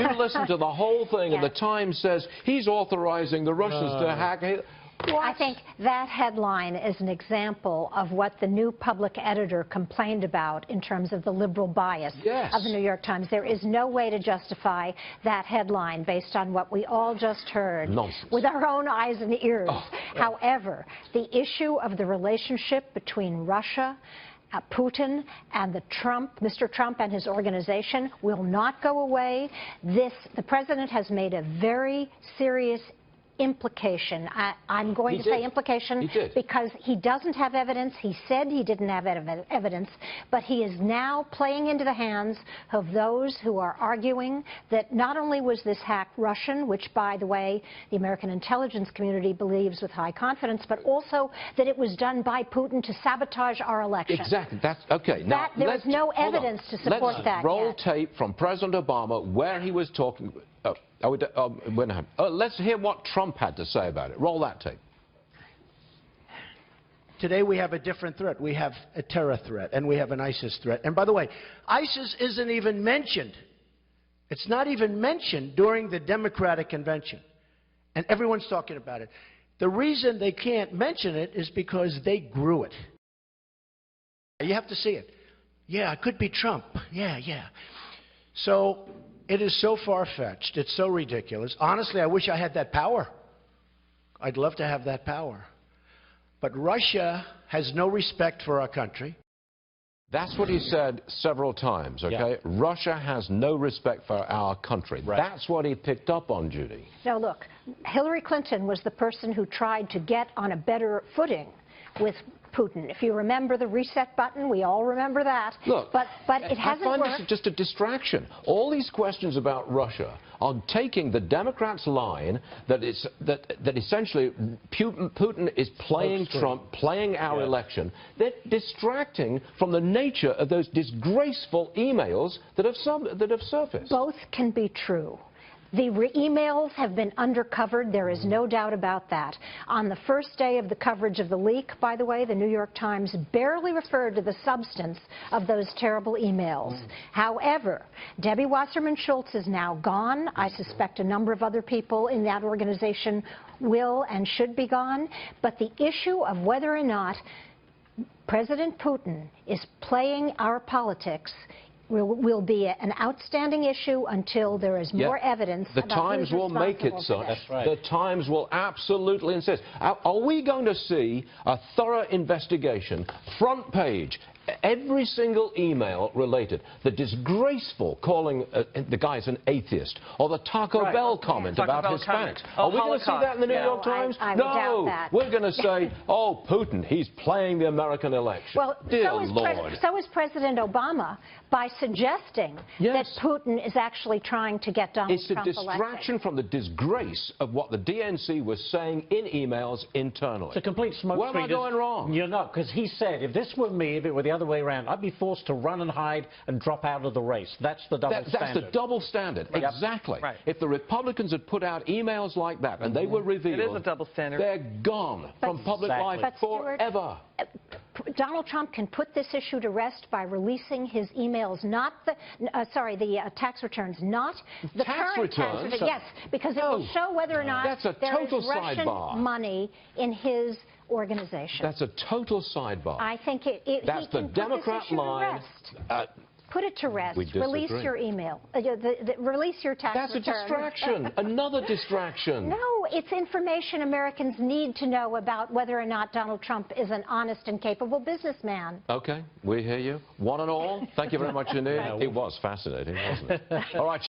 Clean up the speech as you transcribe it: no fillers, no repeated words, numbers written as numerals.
you listen to the whole thing, and the Times says he's authorizing the Russians to hack. I think that headline is an example of what the new public editor complained about in terms of the liberal bias of the New York Times. There is no way to justify that headline based on what we all just heard with our own eyes and ears. However, the issue of the relationship between Russia, Putin, and Mr. Trump and his organization will not go away. The president has made a very serious implication. I'm going to say implication because he doesn't have evidence. He said he didn't have evidence, but he is now playing into the hands of those who are arguing that not only was this hack Russian, which, by the way, the American intelligence community believes with high confidence, but also that it was done by Putin to sabotage our election. Exactly. That's okay. Now, there is no evidence to support that. Roll tape from President Obama where he was talking. Let's hear what Trump had to say about it. Roll that tape. Today we have a different threat. We have a terror threat, and we have an ISIS threat. And by the way, ISIS isn't even mentioned. It's not even mentioned during the Democratic convention. And everyone's talking about it. The reason they can't mention it is because they grew it. You have to see it. Yeah, it could be Trump. Yeah. So it is so far-fetched. It's so ridiculous. Honestly, I wish I had that power. I'd love to have that power. But Russia has no respect for our country. That's what he said several times, okay? Yeah. Russia has no respect for our country. Right. That's what he picked up on, Judy. Now, look, Hillary Clinton was the person who tried to get on a better footing with Putin. If you remember the reset button, we all remember that. Look, but it hasn't worked. I find this just a distraction. All these questions about Russia are taking the Democrats' line that essentially Putin is playing Trump, playing our election. They're distracting from the nature of those disgraceful emails that have surfaced. Both can be true. The emails have been undercovered. There is no doubt about that. On the first day of the coverage of the leak, by the way, the New York Times barely referred to the substance of those terrible emails. However, Debbie Wasserman Schultz is now gone. I suspect a number of other people in that organization will and should be gone. But the issue of whether or not President Putin is playing our politics will be an outstanding issue until there is more evidence. The Times will make it so. That's right. The Times will absolutely insist. Are we going to see a thorough investigation, front page, every single email related, the disgraceful calling the guy's an atheist, or the Taco Bell comment about Hispanics? Are we going to see that in the New York Times? No, we're going to say, oh, Putin, he's playing the American election. Well, so is President Obama by suggesting that Putin is actually trying to get Donald Trump elected. It's a distraction from the disgrace of what the DNC was saying in emails internally. It's a complete smokescreen. Where am I going wrong? You're not, because he said, if this were me, if it were the other way around, I'd be forced to run and hide and drop out of the race. That's the double standard. That's the double standard, exactly. Right. If the Republicans had put out emails like that and they were revealed, it is a double standard. They're gone from public life forever. Donald Trump can put this issue to rest by releasing his emails, not the tax returns, not the current tax returns. Yes, because it will show whether or not there is Russian money in his organization. That's a total sidebar. I think that's the Democrat line. Put it to rest. Release your email. Release your tax return. That's a distraction. Another distraction. No, it's information Americans need to know about whether or not Donald Trump is an honest and capable businessman. Okay, we hear you. One and all, thank you very much indeed. It was fascinating, wasn't it? All right.